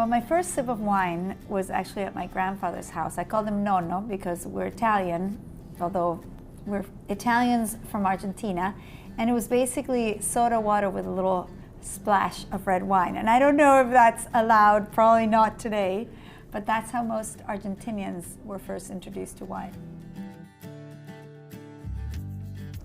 Well, my first sip of wine was actually at my grandfather's house. I called him Nonno because we're Italian, although we're Italians from Argentina. And it was basically soda water with a little splash of red wine. And I don't know if that's allowed, probably not today, but that's how most Argentinians were first introduced to wine.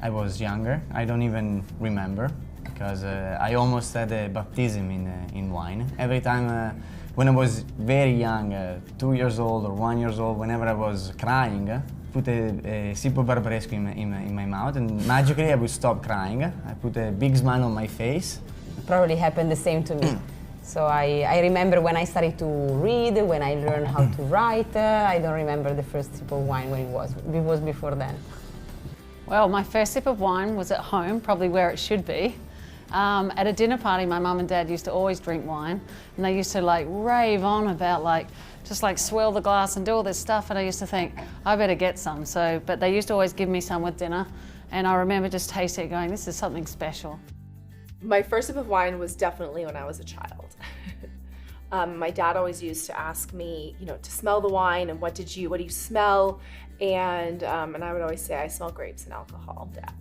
I was younger, I don't even remember, because I almost had a baptism in wine. Every time when I was very young, 2 years old or 1 year old, whenever I was crying, put a sip of Barbaresco in my mouth and magically I would stop crying. I put a big smile on my face. Probably happened the same to me. So I remember when I started to read, when I learned how to write. I don't remember the first sip of wine when it was before then. Well, my first sip of wine was at home, probably where it should be. At a dinner party, my mum and dad used to always drink wine, and they used to like rave on about just swirl the glass and do all this stuff, and I used to think, I better get some. But they used to always give me some with dinner, and I remember just tasting it going, this is something special. My first sip of wine was definitely when I was a child. My dad always used to ask me, to smell the wine and what do you smell? And I would always say, I smell grapes and alcohol, Dad.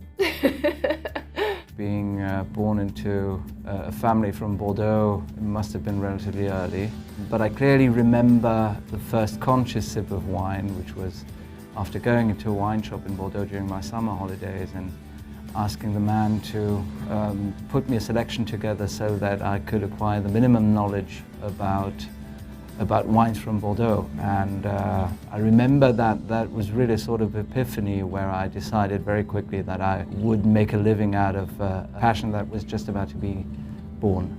Being born into a family from Bordeaux, it must have been relatively early. But I clearly remember the first conscious sip of wine, which was after going into a wine shop in Bordeaux during my summer holidays and asking the man to put me a selection together so that I could acquire the minimum knowledge about wines from Bordeaux. And I remember that was really sort of epiphany where I decided very quickly that I would make a living out of a passion that was just about to be born.